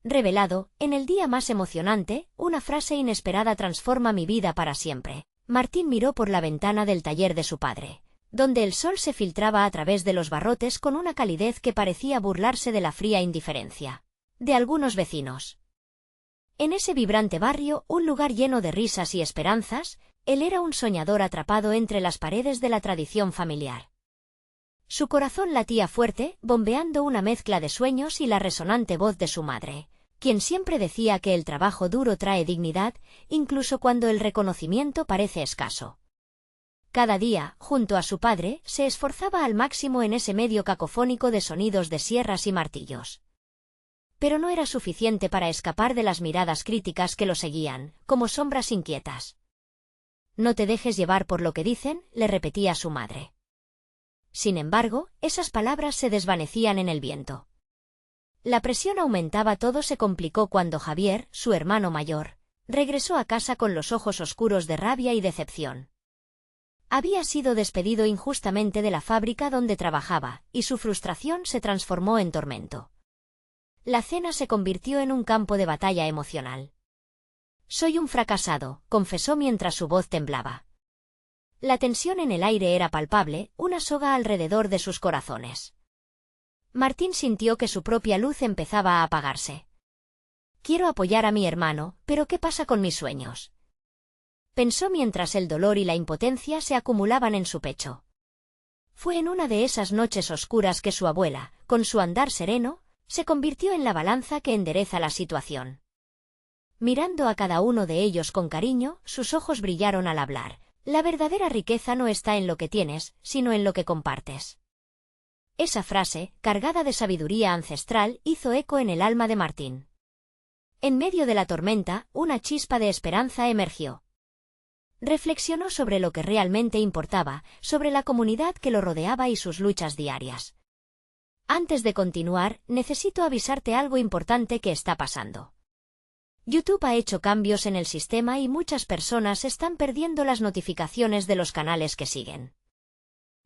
Revelado, en el día más emocionante, una frase inesperada transforma mi vida para siempre. Martín miró por la ventana del taller de su padre, donde el sol se filtraba a través de los barrotes con una calidez que parecía burlarse de la fría indiferencia de algunos vecinos. En ese vibrante barrio, un lugar lleno de risas y esperanzas, él era un soñador atrapado entre las paredes de la tradición familiar. Su corazón latía fuerte, bombeando una mezcla de sueños y la resonante voz de su madre, quien siempre decía que el trabajo duro trae dignidad, incluso cuando el reconocimiento parece escaso. Cada día, junto a su padre, se esforzaba al máximo en ese medio cacofónico de sonidos de sierras y martillos. Pero no era suficiente para escapar de las miradas críticas que lo seguían, como sombras inquietas. «No te dejes llevar por lo que dicen», le repetía su madre. Sin embargo, esas palabras se desvanecían en el viento. La presión aumentaba. Todo se complicó cuando Javier, su hermano mayor, regresó a casa con los ojos oscuros de rabia y decepción. Había sido despedido injustamente de la fábrica donde trabajaba, y su frustración se transformó en tormento. La cena se convirtió en un campo de batalla emocional. «Soy un fracasado», confesó mientras su voz temblaba. La tensión en el aire era palpable, una soga alrededor de sus corazones. Martín sintió que su propia luz empezaba a apagarse. «Quiero apoyar a mi hermano, pero ¿qué pasa con mis sueños?», pensó mientras el dolor y la impotencia se acumulaban en su pecho. Fue en una de esas noches oscuras que su abuela, con su andar sereno, se convirtió en la balanza que endereza la situación. Mirando a cada uno de ellos con cariño, sus ojos brillaron al hablar. «La verdadera riqueza no está en lo que tienes, sino en lo que compartes». Esa frase, cargada de sabiduría ancestral, hizo eco en el alma de Martín. En medio de la tormenta, una chispa de esperanza emergió. Reflexionó sobre lo que realmente importaba, sobre la comunidad que lo rodeaba y sus luchas diarias. «Antes de continuar, necesito avisarte algo importante que está pasando. YouTube ha hecho cambios en el sistema y muchas personas están perdiendo las notificaciones de los canales que siguen.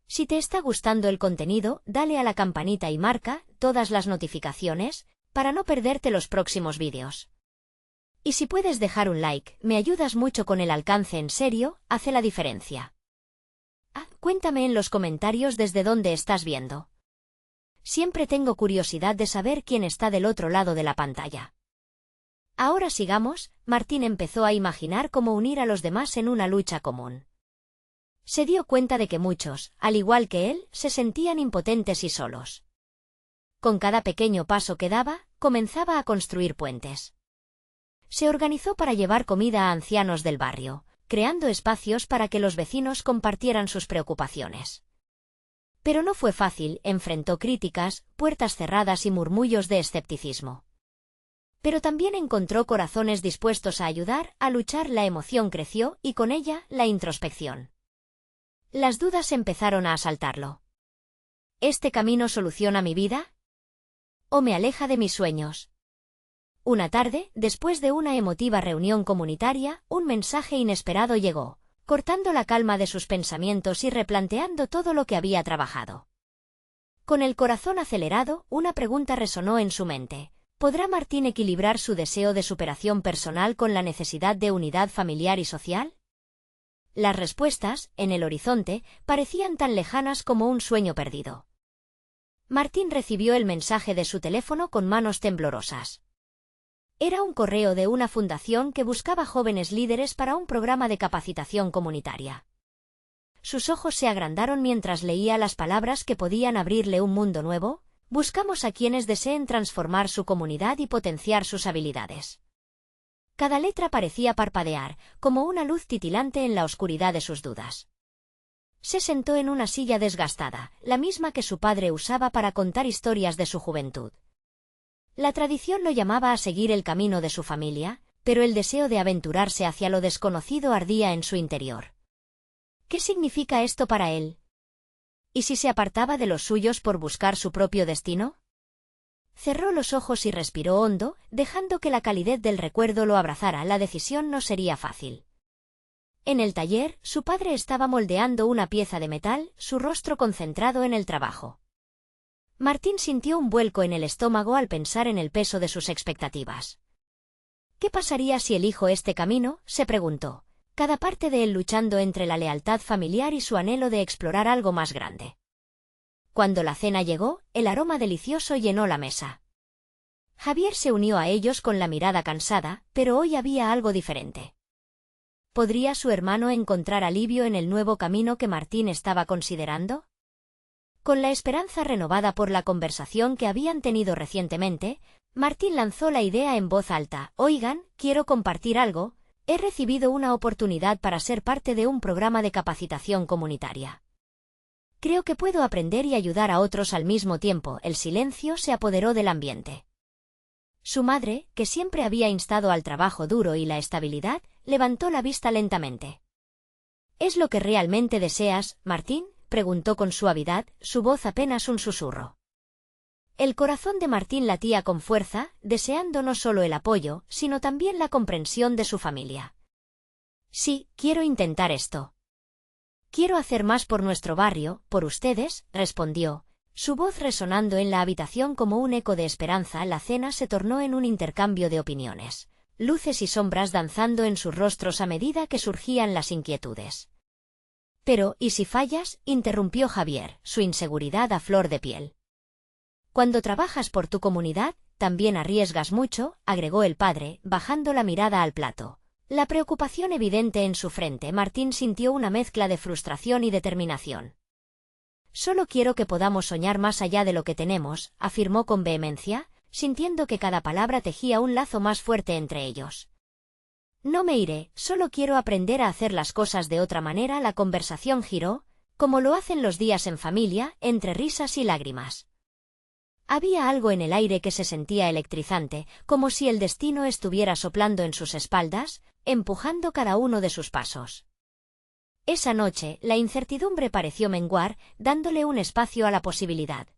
Si te está gustando el contenido, dale a la campanita y marca todas las notificaciones para no perderte los próximos vídeos. Y si puedes dejar un like, me ayudas mucho con el alcance. En serio, hace la diferencia. Cuéntame en los comentarios desde dónde estás viendo. Siempre tengo curiosidad de saber quién está del otro lado de la pantalla». «Ahora sigamos», Martín empezó a imaginar cómo unir a los demás en una lucha común. Se dio cuenta de que muchos, al igual que él, se sentían impotentes y solos. Con cada pequeño paso que daba, comenzaba a construir puentes. Se organizó para llevar comida a ancianos del barrio, creando espacios para que los vecinos compartieran sus preocupaciones. Pero no fue fácil, enfrentó críticas, puertas cerradas y murmullos de escepticismo. Pero también encontró corazones dispuestos a ayudar, a luchar. La emoción creció, y con ella, la introspección. Las dudas empezaron a asaltarlo. ¿Este camino soluciona mi vida? ¿O me aleja de mis sueños? Una tarde, después de una emotiva reunión comunitaria, un mensaje inesperado llegó, cortando la calma de sus pensamientos y replanteando todo lo que había trabajado. Con el corazón acelerado, una pregunta resonó en su mente. ¿Podrá Martín equilibrar su deseo de superación personal con la necesidad de unidad familiar y social? Las respuestas, en el horizonte, parecían tan lejanas como un sueño perdido. Martín recibió el mensaje de su teléfono con manos temblorosas. Era un correo de una fundación que buscaba jóvenes líderes para un programa de capacitación comunitaria. Sus ojos se agrandaron mientras leía las palabras que podían abrirle un mundo nuevo. Buscamos a quienes deseen transformar su comunidad y potenciar sus habilidades. Cada letra parecía parpadear, como una luz titilante en la oscuridad de sus dudas. Se sentó en una silla desgastada, la misma que su padre usaba para contar historias de su juventud. La tradición lo llamaba a seguir el camino de su familia, pero el deseo de aventurarse hacia lo desconocido ardía en su interior. ¿Qué significa esto para él? ¿Y si se apartaba de los suyos por buscar su propio destino? Cerró los ojos y respiró hondo, dejando que la calidez del recuerdo lo abrazara. La decisión no sería fácil. En el taller, su padre estaba moldeando una pieza de metal, su rostro concentrado en el trabajo. Martín sintió un vuelco en el estómago al pensar en el peso de sus expectativas. ¿Qué pasaría si elijo este camino?, se preguntó, cada parte de él luchando entre la lealtad familiar y su anhelo de explorar algo más grande. Cuando la cena llegó, el aroma delicioso llenó la mesa. Javier se unió a ellos con la mirada cansada, pero hoy había algo diferente. ¿Podría su hermano encontrar alivio en el nuevo camino que Martín estaba considerando? Con la esperanza renovada por la conversación que habían tenido recientemente, Martín lanzó la idea en voz alta: «Oigan, quiero compartir algo. He recibido una oportunidad para ser parte de un programa de capacitación comunitaria. Creo que puedo aprender y ayudar a otros al mismo tiempo». El silencio se apoderó del ambiente. Su madre, que siempre había instado al trabajo duro y la estabilidad, levantó la vista lentamente. «¿Es lo que realmente deseas, Martín?», preguntó con suavidad, su voz apenas un susurro. El corazón de Martín latía con fuerza, deseando no solo el apoyo, sino también la comprensión de su familia. «Sí, quiero intentar esto. Quiero hacer más por nuestro barrio, por ustedes», respondió, su voz resonando en la habitación como un eco de esperanza. La cena se tornó en un intercambio de opiniones, luces y sombras danzando en sus rostros a medida que surgían las inquietudes. «Pero, ¿y si fallas?», interrumpió Javier, su inseguridad a flor de piel. «Cuando trabajas por tu comunidad, también arriesgas mucho», agregó el padre, bajando la mirada al plato. La preocupación evidente en su frente, Martín sintió una mezcla de frustración y determinación. «Solo quiero que podamos soñar más allá de lo que tenemos», afirmó con vehemencia, sintiendo que cada palabra tejía un lazo más fuerte entre ellos. «No me iré, solo quiero aprender a hacer las cosas de otra manera». La conversación giró, como lo hacen los días en familia, entre risas y lágrimas. Había algo en el aire que se sentía electrizante, como si el destino estuviera soplando en sus espaldas, empujando cada uno de sus pasos. Esa noche, la incertidumbre pareció menguar, dándole un espacio a la posibilidad.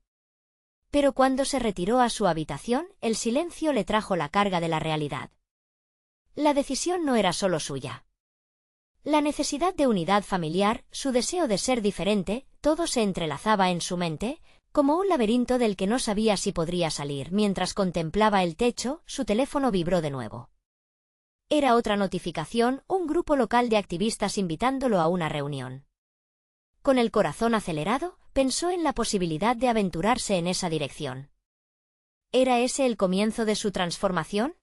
Pero cuando se retiró a su habitación, el silencio le trajo la carga de la realidad. La decisión no era solo suya. La necesidad de unidad familiar, su deseo de ser diferente, todo se entrelazaba en su mente, como un laberinto del que no sabía si podría salir. Mientras contemplaba el techo, su teléfono vibró de nuevo. Era otra notificación, un grupo local de activistas invitándolo a una reunión. Con el corazón acelerado, pensó en la posibilidad de aventurarse en esa dirección. ¿Era ese el comienzo de su transformación?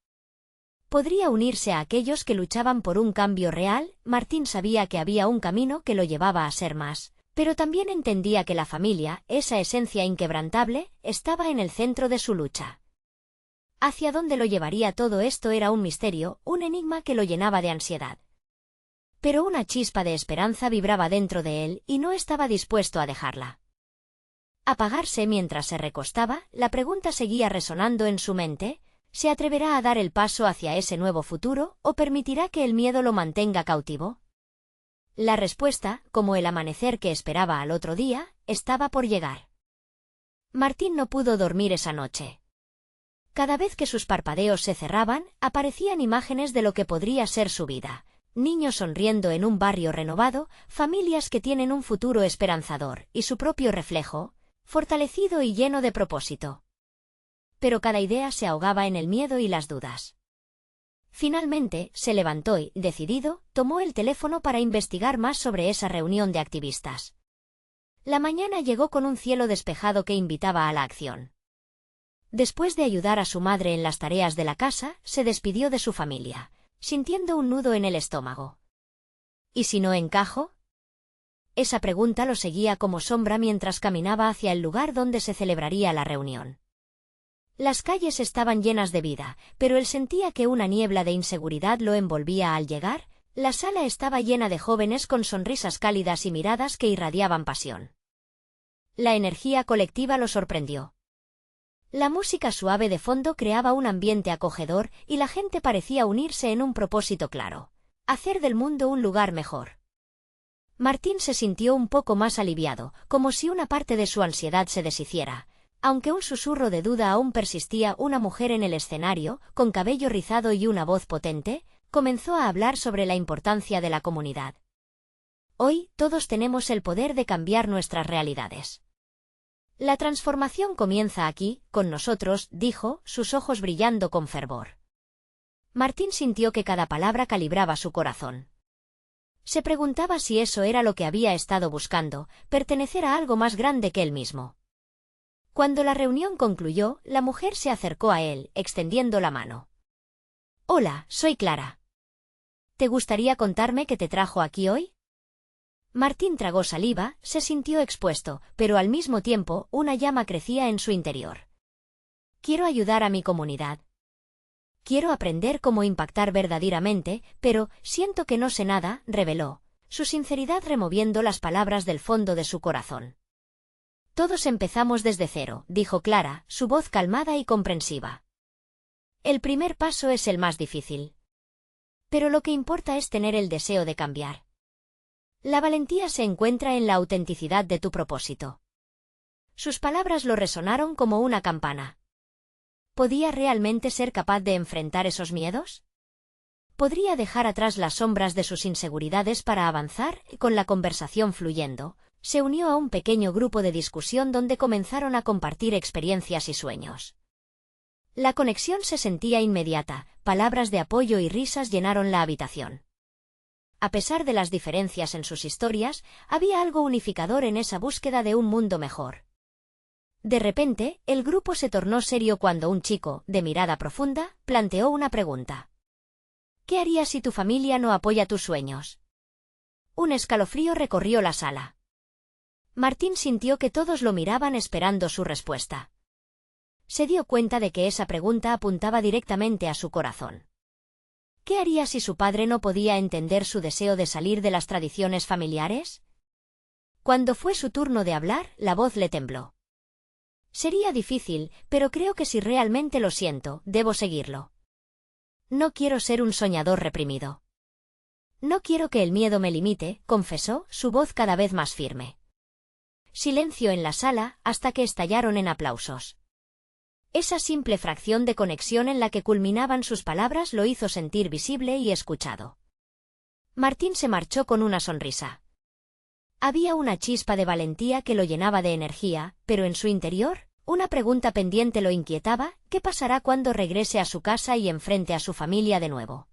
¿Podría unirse a aquellos que luchaban por un cambio real? Martín sabía que había un camino que lo llevaba a ser más, pero también entendía que la familia, esa esencia inquebrantable, estaba en el centro de su lucha. Hacia dónde lo llevaría todo esto era un misterio, un enigma que lo llenaba de ansiedad. Pero una chispa de esperanza vibraba dentro de él y no estaba dispuesto a dejarla apagarse. Mientras se recostaba, la pregunta seguía resonando en su mente: ¿se atreverá a dar el paso hacia ese nuevo futuro, o permitirá que el miedo lo mantenga cautivo? La respuesta, como el amanecer que esperaba al otro día, estaba por llegar. Martín no pudo dormir esa noche. Cada vez que sus parpadeos se cerraban, aparecían imágenes de lo que podría ser su vida. Niños sonriendo en un barrio renovado, familias que tienen un futuro esperanzador, y su propio reflejo, fortalecido y lleno de propósito. Pero cada idea se ahogaba en el miedo y las dudas. Finalmente, se levantó y, decidido, tomó el teléfono para investigar más sobre esa reunión de activistas. La mañana llegó con un cielo despejado que invitaba a la acción. Después de ayudar a su madre en las tareas de la casa, se despidió de su familia, sintiendo un nudo en el estómago. ¿Y si no encajo? Esa pregunta lo seguía como sombra mientras caminaba hacia el lugar donde se celebraría la reunión. Las calles estaban llenas de vida, pero él sentía que una niebla de inseguridad lo envolvía al llegar. La sala estaba llena de jóvenes con sonrisas cálidas y miradas que irradiaban pasión. La energía colectiva lo sorprendió. La música suave de fondo creaba un ambiente acogedor y la gente parecía unirse en un propósito claro: hacer del mundo un lugar mejor. Martín se sintió un poco más aliviado, como si una parte de su ansiedad se deshiciera. Aunque un susurro de duda aún persistía, una mujer en el escenario, con cabello rizado y una voz potente, comenzó a hablar sobre la importancia de la comunidad. Hoy, todos tenemos el poder de cambiar nuestras realidades. La transformación comienza aquí, con nosotros, dijo, sus ojos brillando con fervor. Martín sintió que cada palabra calibraba su corazón. Se preguntaba si eso era lo que había estado buscando, pertenecer a algo más grande que él mismo. Cuando la reunión concluyó, la mujer se acercó a él, extendiendo la mano. Hola, soy Clara. ¿Te gustaría contarme qué te trajo aquí hoy? Martín tragó saliva, se sintió expuesto, pero al mismo tiempo una llama crecía en su interior. Quiero ayudar a mi comunidad. Quiero aprender cómo impactar verdaderamente, pero siento que no sé nada, reveló, su sinceridad removiendo las palabras del fondo de su corazón. Todos empezamos desde cero, dijo Clara, su voz calmada y comprensiva. El primer paso es el más difícil. Pero lo que importa es tener el deseo de cambiar. La valentía se encuentra en la autenticidad de tu propósito. Sus palabras lo resonaron como una campana. ¿Podía realmente ser capaz de enfrentar esos miedos? ¿Podría dejar atrás las sombras de sus inseguridades para avanzar? Y con la conversación fluyendo, se unió a un pequeño grupo de discusión donde comenzaron a compartir experiencias y sueños. La conexión se sentía inmediata, palabras de apoyo y risas llenaron la habitación. A pesar de las diferencias en sus historias, había algo unificador en esa búsqueda de un mundo mejor. De repente, el grupo se tornó serio cuando un chico, de mirada profunda, planteó una pregunta. ¿Qué harías si tu familia no apoya tus sueños? Un escalofrío recorrió la sala. Martín sintió que todos lo miraban esperando su respuesta. Se dio cuenta de que esa pregunta apuntaba directamente a su corazón. ¿Qué haría si su padre no podía entender su deseo de salir de las tradiciones familiares? Cuando fue su turno de hablar, la voz le tembló. Sería difícil, pero creo que si realmente lo siento, debo seguirlo. No quiero ser un soñador reprimido. No quiero que el miedo me limite, confesó, su voz cada vez más firme. Silencio en la sala, hasta que estallaron en aplausos. Esa simple fracción de conexión en la que culminaban sus palabras lo hizo sentir visible y escuchado. Martín se marchó con una sonrisa. Había una chispa de valentía que lo llenaba de energía, pero en su interior, una pregunta pendiente lo inquietaba: ¿qué pasará cuando regrese a su casa y enfrente a su familia de nuevo?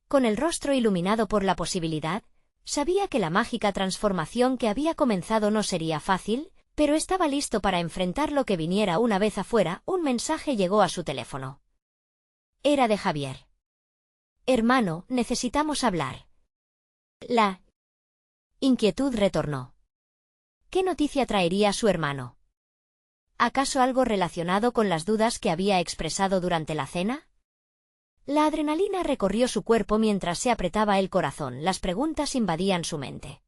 Con el rostro iluminado por la posibilidad, sabía que la mágica transformación que había comenzado no sería fácil, pero estaba listo para enfrentar lo que viniera una vez afuera. Un mensaje llegó a su teléfono. Era de Javier. Hermano, necesitamos hablar. La inquietud retornó. ¿Qué noticia traería su hermano? ¿Acaso algo relacionado con las dudas que había expresado durante la cena? La adrenalina recorrió su cuerpo mientras se apretaba el corazón, las preguntas invadían su mente.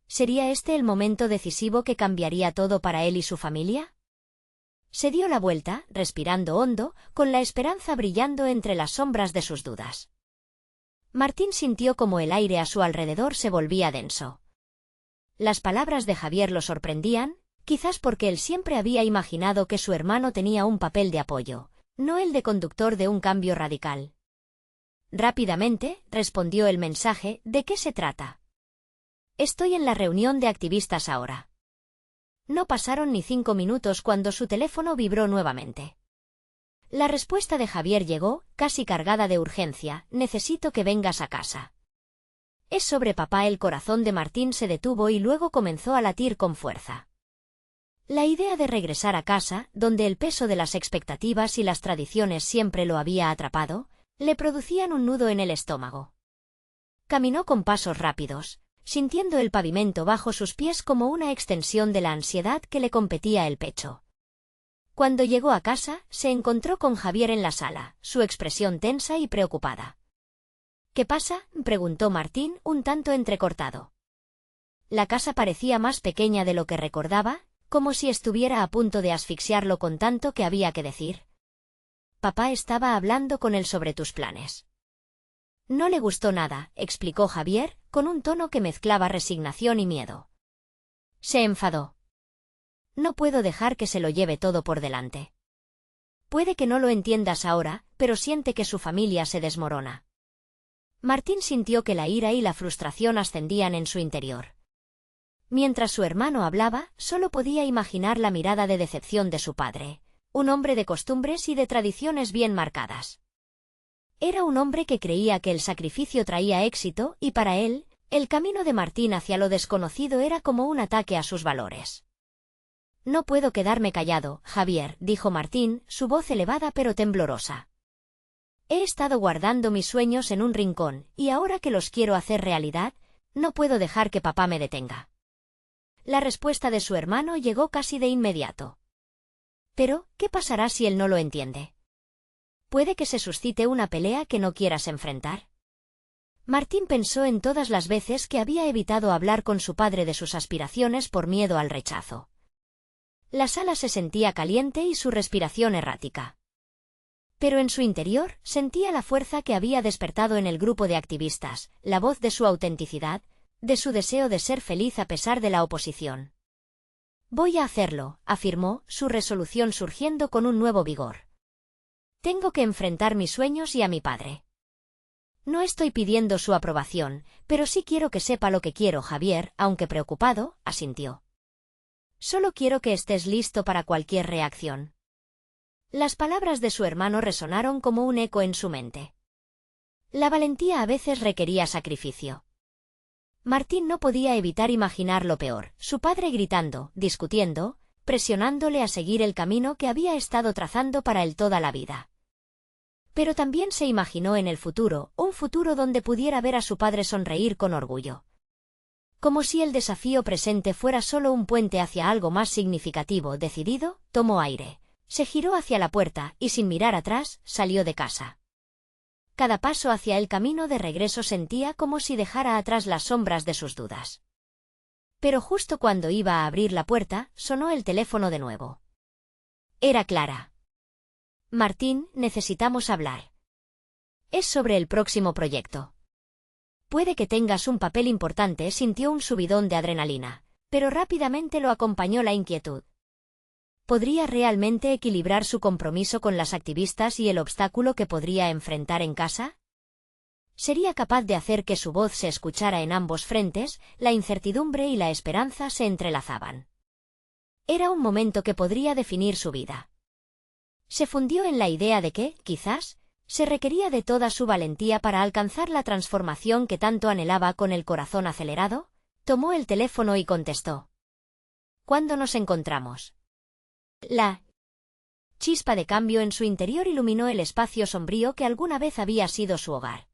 ¿Sería este el momento decisivo que cambiaría todo para él y su familia? Se dio la vuelta, respirando hondo, con la esperanza brillando entre las sombras de sus dudas. Martín sintió como el aire a su alrededor se volvía denso. Las palabras de Javier lo sorprendían, quizás porque él siempre había imaginado que su hermano tenía un papel de apoyo, no el de conductor de un cambio radical. Rápidamente, respondió el mensaje: ¿de qué se trata? Estoy en la reunión de activistas ahora. No pasaron ni 5 minutos cuando su teléfono vibró nuevamente. La respuesta de Javier llegó, casi cargada de urgencia: necesito que vengas a casa. Es sobre papá. El corazón de Martín se detuvo y luego comenzó a latir con fuerza. La idea de regresar a casa, donde el peso de las expectativas y las tradiciones siempre lo había atrapado, le producían un nudo en el estómago. Caminó con pasos rápidos, sintiendo el pavimento bajo sus pies como una extensión de la ansiedad que le competía el pecho. Cuando llegó a casa, se encontró con Javier en la sala, su expresión tensa y preocupada. ¿Qué pasa?, preguntó Martín, un tanto entrecortado. La casa parecía más pequeña de lo que recordaba, como si estuviera a punto de asfixiarlo con tanto que había que decir. Papá estaba hablando con él sobre tus planes. No le gustó nada, explicó Javier, con un tono que mezclaba resignación y miedo. Se enfadó. No puedo dejar que se lo lleve todo por delante. Puede que no lo entiendas ahora, pero siente que su familia se desmorona. Martín sintió que la ira y la frustración ascendían en su interior. Mientras su hermano hablaba, solo podía imaginar la mirada de decepción de su padre, un hombre de costumbres y de tradiciones bien marcadas. Era un hombre que creía que el sacrificio traía éxito y para él, el camino de Martín hacia lo desconocido era como un ataque a sus valores. «No puedo quedarme callado, Javier», dijo Martín, su voz elevada pero temblorosa. «He estado guardando mis sueños en un rincón, y ahora que los quiero hacer realidad, no puedo dejar que papá me detenga». La respuesta de su hermano llegó casi de inmediato. «Pero, ¿qué pasará si él no lo entiende? Puede que se suscite una pelea que no quieras enfrentar». Martín pensó en todas las veces que había evitado hablar con su padre de sus aspiraciones por miedo al rechazo. La sala se sentía caliente y su respiración errática. Pero en su interior sentía la fuerza que había despertado en el grupo de activistas, la voz de su autenticidad, de su deseo de ser feliz a pesar de la oposición. «Voy a hacerlo», afirmó, su resolución surgiendo con un nuevo vigor. «Tengo que enfrentar mis sueños y a mi padre. No estoy pidiendo su aprobación, pero sí quiero que sepa lo que quiero». Javier, aunque preocupado, asintió. «Solo quiero que estés listo para cualquier reacción». Las palabras de su hermano resonaron como un eco en su mente. La valentía a veces requería sacrificio. Martín no podía evitar imaginar lo peor, su padre gritando, discutiendo, presionándole a seguir el camino que había estado trazando para él toda la vida. Pero también se imaginó en el futuro, un futuro donde pudiera ver a su padre sonreír con orgullo. Como si el desafío presente fuera solo un puente hacia algo más significativo. Decidido, tomó aire, se giró hacia la puerta y sin mirar atrás, salió de casa. Cada paso hacia el camino de regreso sentía como si dejara atrás las sombras de sus dudas. Pero justo cuando iba a abrir la puerta, sonó el teléfono de nuevo. Era Clara. «Martín, necesitamos hablar. Es sobre el próximo proyecto. Puede que tengas un papel importante». Sintió un subidón de adrenalina, pero rápidamente lo acompañó la inquietud. ¿Podría realmente equilibrar su compromiso con las activistas y el obstáculo que podría enfrentar en casa? ¿Sería capaz de hacer que su voz se escuchara en ambos frentes? La incertidumbre y la esperanza se entrelazaban. Era un momento que podría definir su vida. Se fundió en la idea de que, quizás, se requería de toda su valentía para alcanzar la transformación que tanto anhelaba. Con el corazón acelerado, tomó el teléfono y contestó. «¿Cuándo nos encontramos?» La chispa de cambio en su interior iluminó el espacio sombrío que alguna vez había sido su hogar.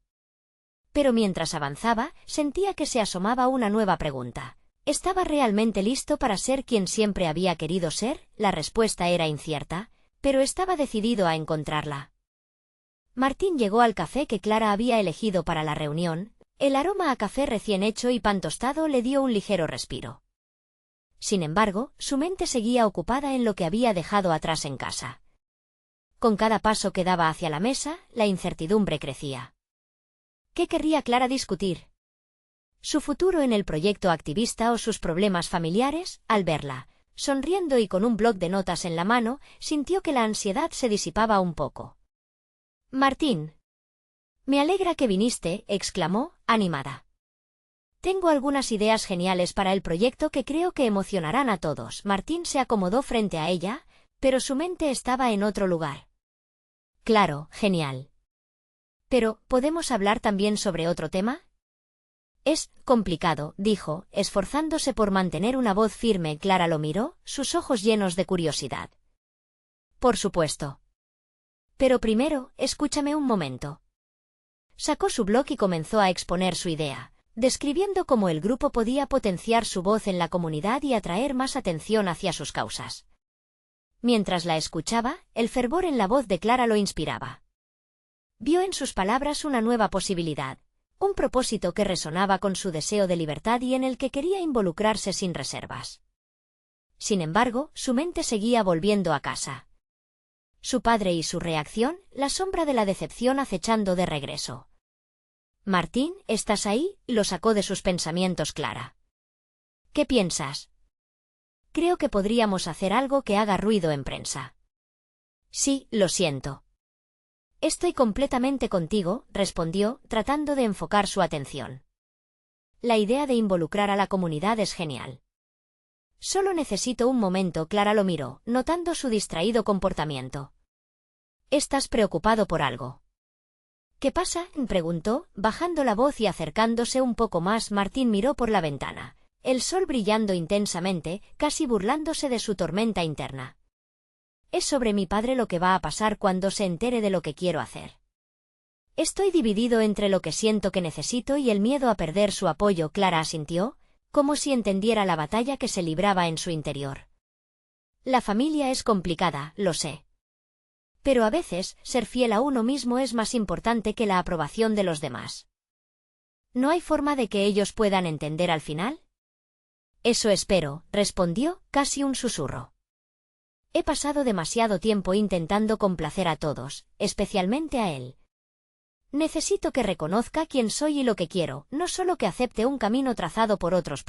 Pero mientras avanzaba, sentía que se asomaba una nueva pregunta. ¿Estaba realmente listo para ser quien siempre había querido ser? La respuesta era incierta, pero estaba decidido a encontrarla. Martín llegó al café que Clara había elegido para la reunión. El aroma a café recién hecho y pan tostado le dio un ligero respiro. Sin embargo, su mente seguía ocupada en lo que había dejado atrás en casa. Con cada paso que daba hacia la mesa, la incertidumbre crecía. ¿Qué querría Clara discutir? ¿Su futuro en el proyecto activista o sus problemas familiares? Al verla, sonriendo y con un bloc de notas en la mano, sintió que la ansiedad se disipaba un poco. «Martín. Me alegra que viniste», exclamó, animada. «Tengo algunas ideas geniales para el proyecto que creo que emocionarán a todos». Martín se acomodó frente a ella, pero su mente estaba en otro lugar. «Claro, genial. Pero, ¿podemos hablar también sobre otro tema?» «Es complicado», dijo, esforzándose por mantener una voz firme. Clara lo miró, sus ojos llenos de curiosidad. «Por supuesto. Pero primero, escúchame un momento». Sacó su blog y comenzó a exponer su idea, describiendo cómo el grupo podía potenciar su voz en la comunidad y atraer más atención hacia sus causas. Mientras la escuchaba, el fervor en la voz de Clara lo inspiraba. Vio en sus palabras una nueva posibilidad, un propósito que resonaba con su deseo de libertad y en el que quería involucrarse sin reservas. Sin embargo, su mente seguía volviendo a casa. Su padre y su reacción, la sombra de la decepción acechando de regreso. «Martín, ¿estás ahí?», lo sacó de sus pensamientos Clara. «¿Qué piensas? Creo que podríamos hacer algo que haga ruido en prensa». «Sí, lo siento». «Estoy completamente contigo», respondió, tratando de enfocar su atención. «La idea de involucrar a la comunidad es genial. Solo necesito un momento. Clara lo miró, notando su distraído comportamiento. ¿Estás preocupado por algo? ¿Qué pasa?, preguntó, bajando la voz y acercándose un poco más. Martín miró por la ventana, el sol brillando intensamente, casi burlándose de su tormenta interna. Es sobre mi padre lo que va a pasar cuando se entere de lo que quiero hacer. Estoy dividido entre lo que siento que necesito y el miedo a perder su apoyo. Clara asintió, como si entendiera la batalla que se libraba en su interior. La familia es complicada, lo sé. Pero a veces, ser fiel a uno mismo es más importante que la aprobación de los demás. ¿No hay forma de que ellos puedan entender al final? Eso espero, respondió, casi un susurro. He pasado demasiado tiempo intentando complacer a todos, especialmente a él. Necesito que reconozca quién soy y lo que quiero, no solo que acepte un camino trazado por otros.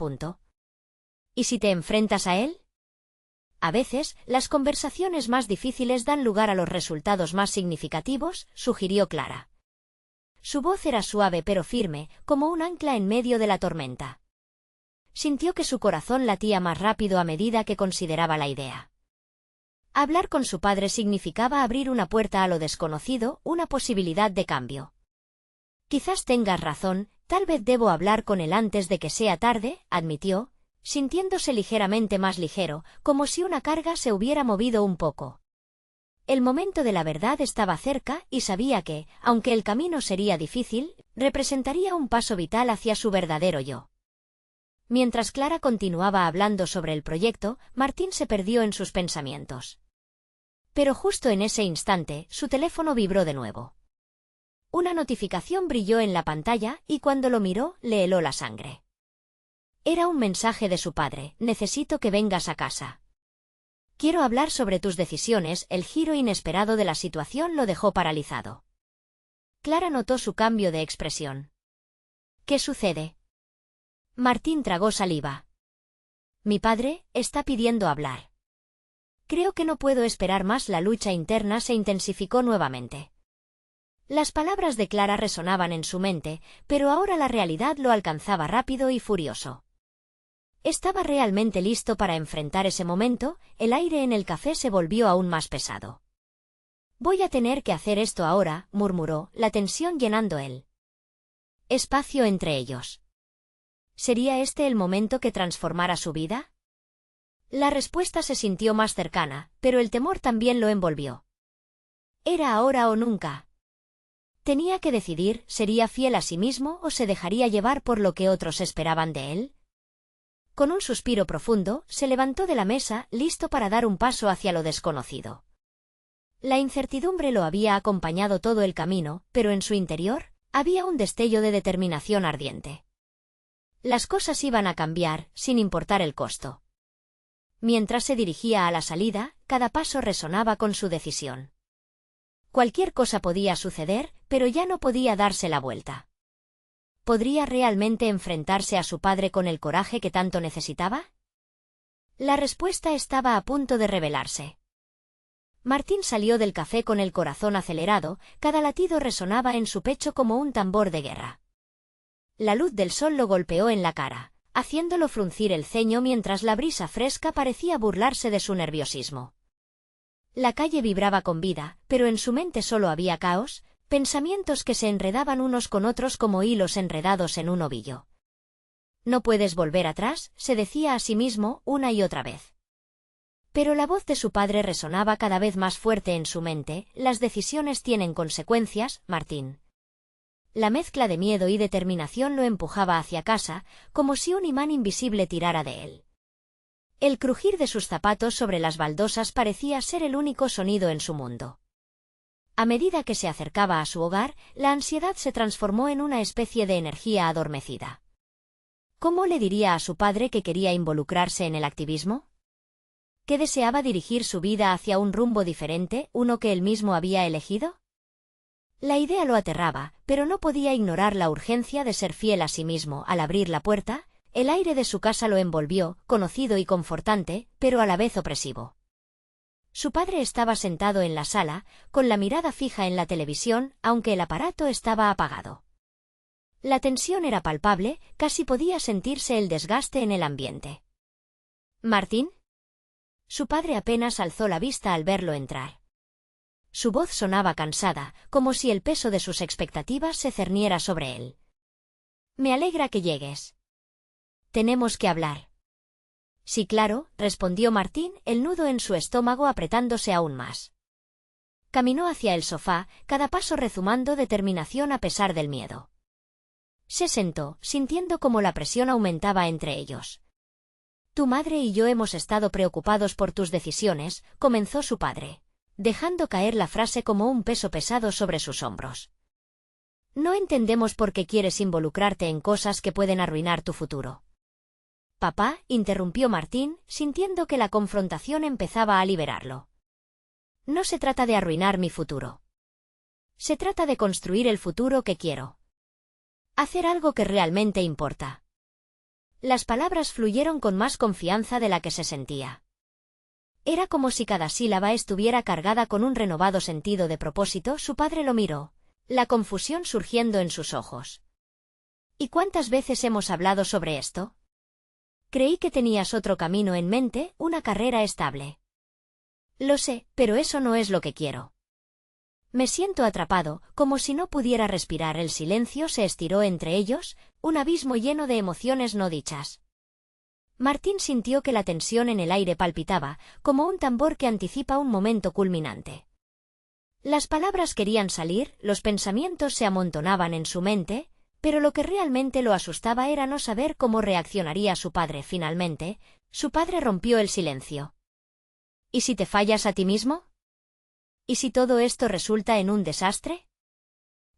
¿Y si te enfrentas a él? A veces, las conversaciones más difíciles dan lugar a los resultados más significativos, sugirió Clara. Su voz era suave pero firme, como un ancla en medio de la tormenta. Sintió que su corazón latía más rápido a medida que consideraba la idea. Hablar con su padre significaba abrir una puerta a lo desconocido, una posibilidad de cambio. Quizás tengas razón, tal vez debo hablar con él antes de que sea tarde, admitió, sintiéndose ligeramente más ligero, como si una carga se hubiera movido un poco. El momento de la verdad estaba cerca y sabía que, aunque el camino sería difícil, representaría un paso vital hacia su verdadero yo. Mientras Clara continuaba hablando sobre el proyecto, Martín se perdió en sus pensamientos. Pero justo en ese instante, su teléfono vibró de nuevo. Una notificación brilló en la pantalla y cuando lo miró, le heló la sangre. Era un mensaje de su padre: necesito que vengas a casa. Quiero hablar sobre tus decisiones. El giro inesperado de la situación lo dejó paralizado. Clara notó su cambio de expresión. ¿Qué sucede? Martín tragó saliva. Mi padre está pidiendo hablar. Creo que no puedo esperar más. La lucha interna se intensificó nuevamente. Las palabras de Clara resonaban en su mente, pero ahora la realidad lo alcanzaba rápido y furioso. Estaba realmente listo para enfrentar ese momento. El aire en el café se volvió aún más pesado. Voy a tener que hacer esto ahora, murmuró, la tensión llenando el espacio entre ellos. ¿Sería este el momento que transformara su vida? La respuesta se sintió más cercana, pero el temor también lo envolvió. Era ahora o nunca. Tenía que decidir, ¿sería fiel a sí mismo o se dejaría llevar por lo que otros esperaban de él? Con un suspiro profundo, se levantó de la mesa, listo para dar un paso hacia lo desconocido. La incertidumbre lo había acompañado todo el camino, pero en su interior, había un destello de determinación ardiente. Las cosas iban a cambiar, sin importar el costo. Mientras se dirigía a la salida, cada paso resonaba con su decisión. Cualquier cosa podía suceder, pero ya no podía darse la vuelta. ¿Podría realmente enfrentarse a su padre con el coraje que tanto necesitaba? La respuesta estaba a punto de revelarse. Martín salió del café con el corazón acelerado, cada latido resonaba en su pecho como un tambor de guerra. La luz del sol lo golpeó en la cara, haciéndolo fruncir el ceño mientras la brisa fresca parecía burlarse de su nerviosismo. La calle vibraba con vida, pero en su mente solo había caos, pensamientos que se enredaban unos con otros como hilos enredados en un ovillo. No puedes volver atrás, se decía a sí mismo una y otra vez. Pero la voz de su padre resonaba cada vez más fuerte en su mente: las decisiones tienen consecuencias, Martín. La mezcla de miedo y determinación lo empujaba hacia casa, como si un imán invisible tirara de él. El crujir de sus zapatos sobre las baldosas parecía ser el único sonido en su mundo. A medida que se acercaba a su hogar, la ansiedad se transformó en una especie de energía adormecida. ¿Cómo le diría a su padre que quería involucrarse en el activismo? ¿Que deseaba dirigir su vida hacia un rumbo diferente, uno que él mismo había elegido? La idea lo aterraba, pero no podía ignorar la urgencia de ser fiel a sí mismo. Al abrir la puerta, el aire de su casa lo envolvió, conocido y confortante, pero a la vez opresivo. Su padre estaba sentado en la sala, con la mirada fija en la televisión, aunque el aparato estaba apagado. La tensión era palpable, casi podía sentirse el desgaste en el ambiente. ¿Martín? Su padre apenas alzó la vista al verlo entrar. Su voz sonaba cansada, como si el peso de sus expectativas se cerniera sobre él. Me alegra que llegues. Tenemos que hablar. Sí, claro, respondió Martín, el nudo en su estómago apretándose aún más. Caminó hacia el sofá, cada paso rezumando determinación a pesar del miedo. Se sentó, sintiendo cómo la presión aumentaba entre ellos. Tu madre y yo hemos estado preocupados por tus decisiones, comenzó su padre, dejando caer la frase como un peso pesado sobre sus hombros. No entendemos por qué quieres involucrarte en cosas que pueden arruinar tu futuro. Papá, interrumpió Martín, sintiendo que la confrontación empezaba a liberarlo. No se trata de arruinar mi futuro. Se trata de construir el futuro que quiero. Hacer algo que realmente importa. Las palabras fluyeron con más confianza de la que se sentía. Era como si cada sílaba estuviera cargada con un renovado sentido de propósito. Su padre lo miró, la confusión surgiendo en sus ojos. ¿Y cuántas veces hemos hablado sobre esto? Creí que tenías otro camino en mente, una carrera estable. Lo sé, pero eso no es lo que quiero. Me siento atrapado, como si no pudiera respirar. El silencio se estiró entre ellos, un abismo lleno de emociones no dichas. Martín sintió que la tensión en el aire palpitaba, como un tambor que anticipa un momento culminante. Las palabras querían salir, los pensamientos se amontonaban en su mente, pero lo que realmente lo asustaba era no saber cómo reaccionaría su padre. Finalmente, su padre rompió el silencio. ¿Y si te fallas a ti mismo? ¿Y si todo esto resulta en un desastre?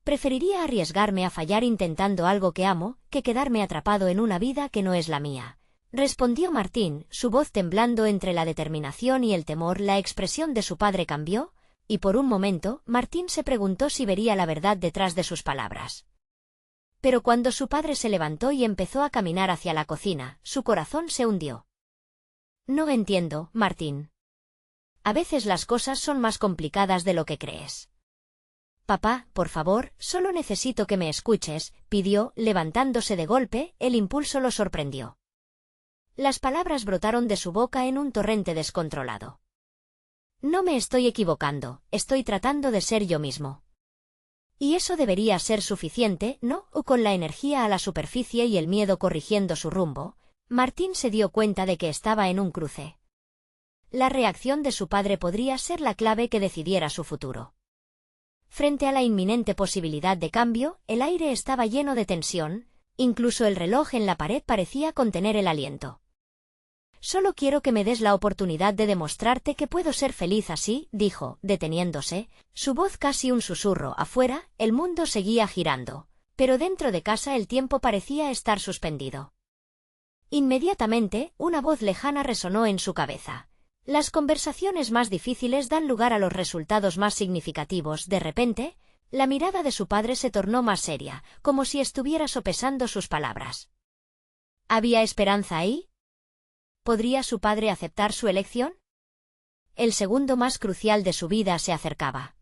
Preferiría arriesgarme a fallar intentando algo que amo, que quedarme atrapado en una vida que no es la mía, respondió Martín, su voz temblando entre la determinación y el temor. La expresión de su padre cambió, y por un momento, Martín se preguntó si vería la verdad detrás de sus palabras. Pero cuando su padre se levantó y empezó a caminar hacia la cocina, su corazón se hundió. No entiendo, Martín. A veces las cosas son más complicadas de lo que crees. Papá, por favor, solo necesito que me escuches, pidió, levantándose de golpe. El impulso lo sorprendió. Las palabras brotaron de su boca en un torrente descontrolado. No me estoy equivocando, estoy tratando de ser yo mismo. Y eso debería ser suficiente, ¿no? O con la energía a la superficie y el miedo corrigiendo su rumbo, Martín se dio cuenta de que estaba en un cruce. La reacción de su padre podría ser la clave que decidiera su futuro. Frente a la inminente posibilidad de cambio, el aire estaba lleno de tensión, incluso el reloj en la pared parecía contener el aliento. Solo quiero que me des la oportunidad de demostrarte que puedo ser feliz así, dijo, deteniéndose, su voz casi un susurro. Afuera, el mundo seguía girando, pero dentro de casa el tiempo parecía estar suspendido. Inmediatamente, una voz lejana resonó en su cabeza. Las conversaciones más difíciles dan lugar a los resultados más significativos. De repente, la mirada de su padre se tornó más seria, como si estuviera sopesando sus palabras. ¿Había esperanza ahí? ¿Podría su padre aceptar su elección? El segundo más crucial de su vida se acercaba.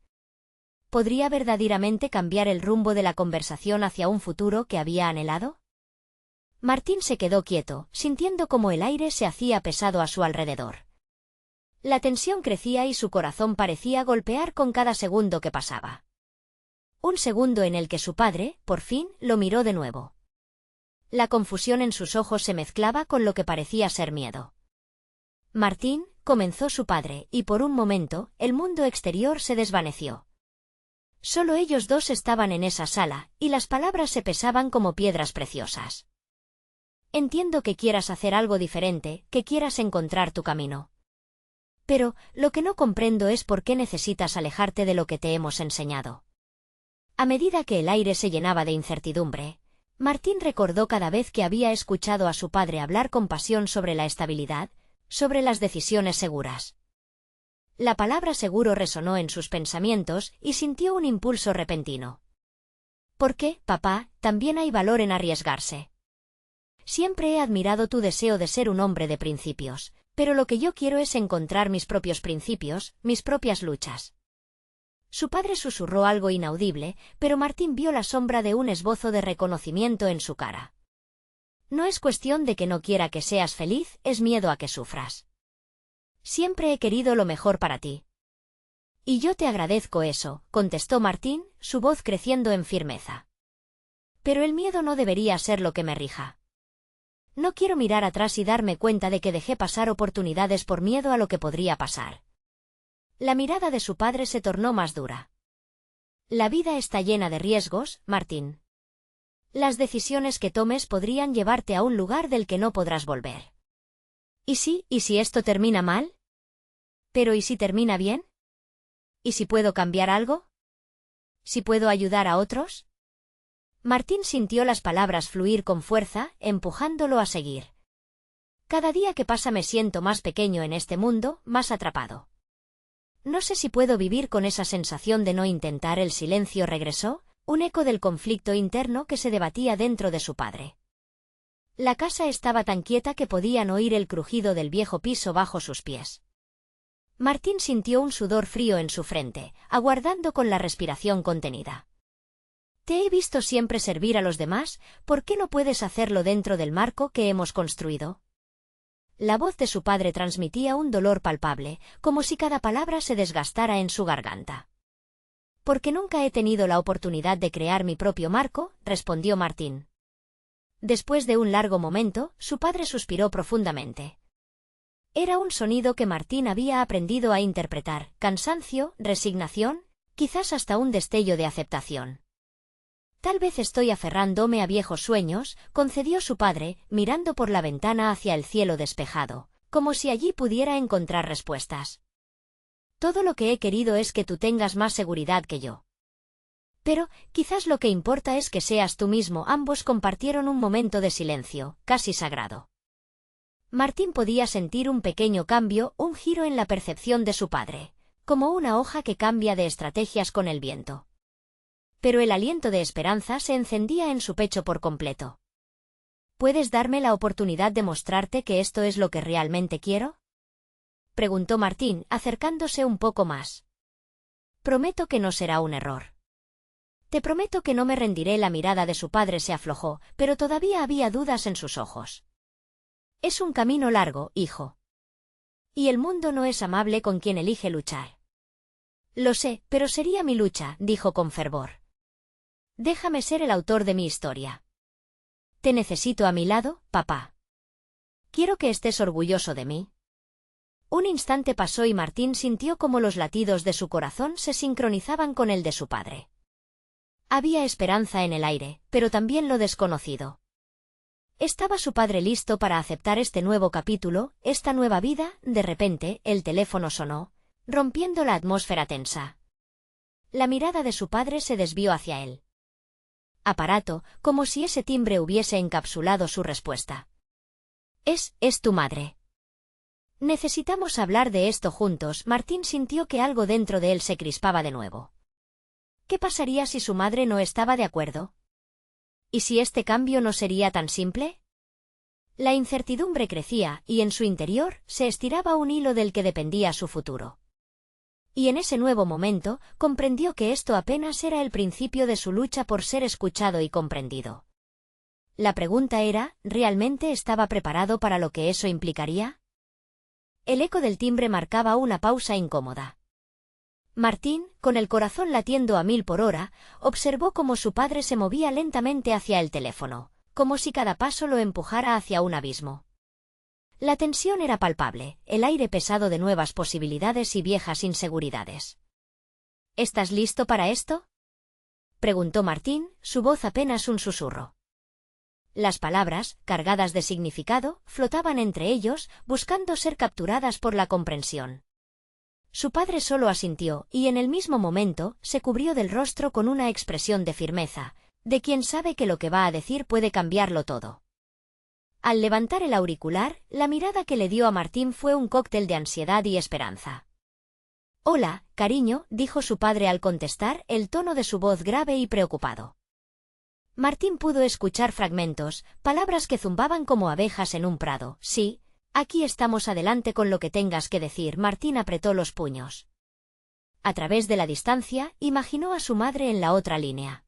¿Podría verdaderamente cambiar el rumbo de la conversación hacia un futuro que había anhelado? Martín se quedó quieto, sintiendo como el aire se hacía pesado a su alrededor. La tensión crecía y su corazón parecía golpear con cada segundo que pasaba. Un segundo en el que su padre, por fin, lo miró de nuevo. La confusión en sus ojos se mezclaba con lo que parecía ser miedo. Martín, comenzó su padre, y por un momento, el mundo exterior se desvaneció. Solo ellos dos estaban en esa sala, y las palabras se pesaban como piedras preciosas. Entiendo que quieras hacer algo diferente, que quieras encontrar tu camino. Pero, lo que no comprendo es por qué necesitas alejarte de lo que te hemos enseñado. A medida que el aire se llenaba de incertidumbre, Martín recordó cada vez que había escuchado a su padre hablar con pasión sobre la estabilidad, sobre las decisiones seguras. La palabra seguro resonó en sus pensamientos y sintió un impulso repentino. ¿Por qué, papá, también hay valor en arriesgarse? Siempre he admirado tu deseo de ser un hombre de principios, pero lo que yo quiero es encontrar mis propios principios, mis propias luchas. Su padre susurró algo inaudible, pero Martín vio la sombra de un esbozo de reconocimiento en su cara. No es cuestión de que no quiera que seas feliz, es miedo a que sufras. Siempre he querido lo mejor para ti. Y yo te agradezco eso, contestó Martín, su voz creciendo en firmeza. Pero el miedo no debería ser lo que me rija. No quiero mirar atrás y darme cuenta de que dejé pasar oportunidades por miedo a lo que podría pasar. La mirada de su padre se tornó más dura. La vida está llena de riesgos, Martín. Las decisiones que tomes podrían llevarte a un lugar del que no podrás volver. ¿Y si esto termina mal? ¿Pero y si termina bien? ¿Y si puedo cambiar algo? ¿Si puedo ayudar a otros? Martín sintió las palabras fluir con fuerza, empujándolo a seguir. Cada día que pasa me siento más pequeño en este mundo, más atrapado. No sé si puedo vivir con esa sensación de no intentar. El silencio regresó, un eco del conflicto interno que se debatía dentro de su padre. La casa estaba tan quieta que podían oír el crujido del viejo piso bajo sus pies. Martín sintió un sudor frío en su frente, aguardando con la respiración contenida. Te he visto siempre servir a los demás, ¿por qué no puedes hacerlo dentro del marco que hemos construido? La voz de su padre transmitía un dolor palpable, como si cada palabra se desgastara en su garganta. Porque nunca he tenido la oportunidad de crear mi propio marco, respondió Martín. Después de un largo momento, su padre suspiró profundamente. Era un sonido que Martín había aprendido a interpretar, cansancio, resignación, quizás hasta un destello de aceptación. Tal vez estoy aferrándome a viejos sueños, concedió su padre, mirando por la ventana hacia el cielo despejado, como si allí pudiera encontrar respuestas. Todo lo que he querido es que tú tengas más seguridad que yo. Pero, quizás lo que importa es que seas tú mismo. Ambos compartieron un momento de silencio, casi sagrado. Martín podía sentir un pequeño cambio, un giro en la percepción de su padre, como una hoja que cambia de estrategias con el viento. Pero el aliento de esperanza se encendía en su pecho por completo. ¿Puedes darme la oportunidad de mostrarte que esto es lo que realmente quiero?, preguntó Martín, acercándose un poco más. Prometo que no será un error. Te prometo que no me rendiré. La mirada de su padre se aflojó, pero todavía había dudas en sus ojos. Es un camino largo, hijo. Y el mundo no es amable con quien elige luchar. Lo sé, pero sería mi lucha, dijo con fervor. Déjame ser el autor de mi historia. Te necesito a mi lado, papá. Quiero que estés orgulloso de mí. Un instante pasó y Martín sintió como los latidos de su corazón se sincronizaban con el de su padre. Había esperanza en el aire, pero también lo desconocido. ¿Estaba su padre listo para aceptar este nuevo capítulo, esta nueva vida? De repente, el teléfono sonó, rompiendo la atmósfera tensa. La mirada de su padre se desvió hacia él. Aparato, como si ese timbre hubiese encapsulado su respuesta. Es tu madre. Necesitamos hablar de esto juntos. Martín sintió que algo dentro de él se crispaba de nuevo. ¿Qué pasaría si su madre no estaba de acuerdo? ¿Y si este cambio no sería tan simple? La incertidumbre crecía, y en su interior se estiraba un hilo del que dependía su futuro. Y en ese nuevo momento, comprendió que esto apenas era el principio de su lucha por ser escuchado y comprendido. La pregunta era, ¿realmente estaba preparado para lo que eso implicaría? El eco del timbre marcaba una pausa incómoda. Martín, con el corazón latiendo a 1000 por hora, observó cómo su padre se movía lentamente hacia el teléfono, como si cada paso lo empujara hacia un abismo. La tensión era palpable, el aire pesado de nuevas posibilidades y viejas inseguridades. ¿Estás listo para esto?, preguntó Martín, su voz apenas un susurro. Las palabras, cargadas de significado, flotaban entre ellos, buscando ser capturadas por la comprensión. Su padre solo asintió, y en el mismo momento, se cubrió del rostro con una expresión de firmeza, de quien sabe que lo que va a decir puede cambiarlo todo. Al levantar el auricular, la mirada que le dio a Martín fue un cóctel de ansiedad y esperanza. «Hola, cariño», dijo su padre al contestar, el tono de su voz grave y preocupado. Martín pudo escuchar fragmentos, palabras que zumbaban como abejas en un prado. «Sí, aquí estamos, adelante con lo que tengas que decir». Martín apretó los puños. A través de la distancia, imaginó a su madre en la otra línea.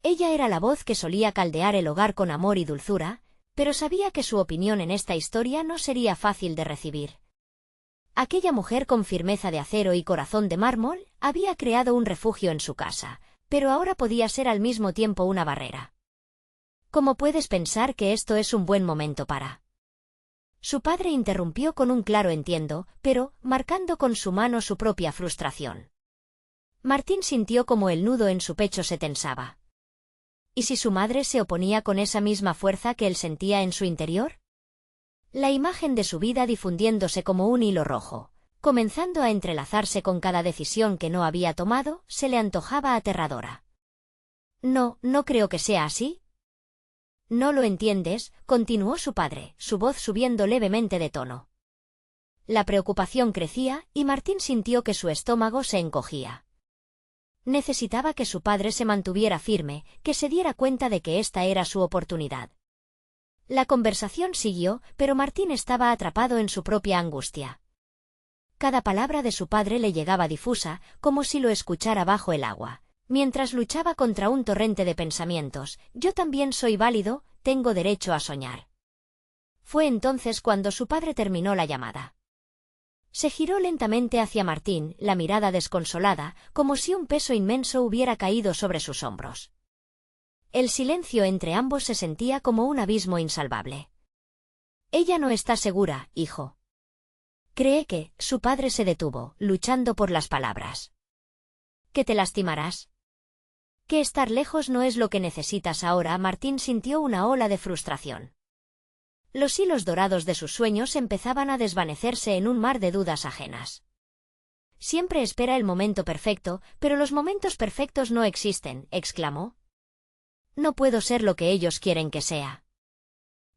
Ella era la voz que solía caldear el hogar con amor y dulzura, pero sabía que su opinión en esta historia no sería fácil de recibir. Aquella mujer con firmeza de acero y corazón de mármol había creado un refugio en su casa, pero ahora podía ser al mismo tiempo una barrera. ¿Cómo puedes pensar que esto es un buen momento para...? Su padre interrumpió con un claro entiendo, pero marcando con su mano su propia frustración. Martín sintió como el nudo en su pecho se tensaba. ¿Y si su madre se oponía con esa misma fuerza que él sentía en su interior? La imagen de su vida difundiéndose como un hilo rojo, comenzando a entrelazarse con cada decisión que no había tomado, se le antojaba aterradora. No creo que sea así. No lo entiendes, continuó su padre, su voz subiendo levemente de tono. La preocupación crecía, y Martín sintió que su estómago se encogía. Necesitaba que su padre se mantuviera firme, que se diera cuenta de que esta era su oportunidad. La conversación siguió, pero Martín estaba atrapado en su propia angustia. Cada palabra de su padre le llegaba difusa, como si lo escuchara bajo el agua, mientras luchaba contra un torrente de pensamientos. Yo también soy válido, tengo derecho a soñar. Fue entonces cuando su padre terminó la llamada. Se giró lentamente hacia Martín, la mirada desconsolada, como si un peso inmenso hubiera caído sobre sus hombros. El silencio entre ambos se sentía como un abismo insalvable. Ella no está segura, hijo. Cree que, su padre se detuvo, luchando por las palabras. ¿Que te lastimarás? Que estar lejos no es lo que necesitas ahora. Martín sintió una ola de frustración. Los hilos dorados de sus sueños empezaban a desvanecerse en un mar de dudas ajenas. Siempre espera el momento perfecto, pero los momentos perfectos no existen, exclamó. No puedo ser lo que ellos quieren que sea.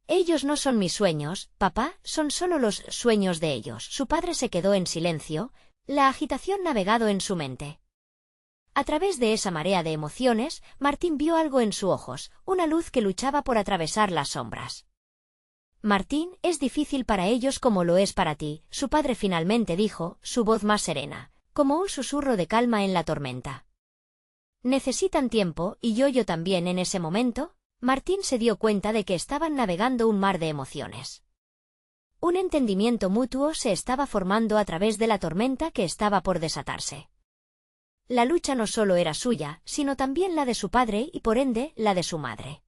Ellos no son mis sueños, papá, son solo los sueños de ellos. Su padre se quedó en silencio, la agitación navegando en su mente. A través de esa marea de emociones, Martín vio algo en sus ojos, una luz que luchaba por atravesar las sombras. Martín, es difícil para ellos como lo es para ti, su padre finalmente dijo, su voz más serena, como un susurro de calma en la tormenta. Necesitan tiempo, y yo también. En ese momento, Martín se dio cuenta de que estaban navegando un mar de emociones. Un entendimiento mutuo se estaba formando a través de la tormenta que estaba por desatarse. La lucha no solo era suya, sino también la de su padre y por ende, la de su madre.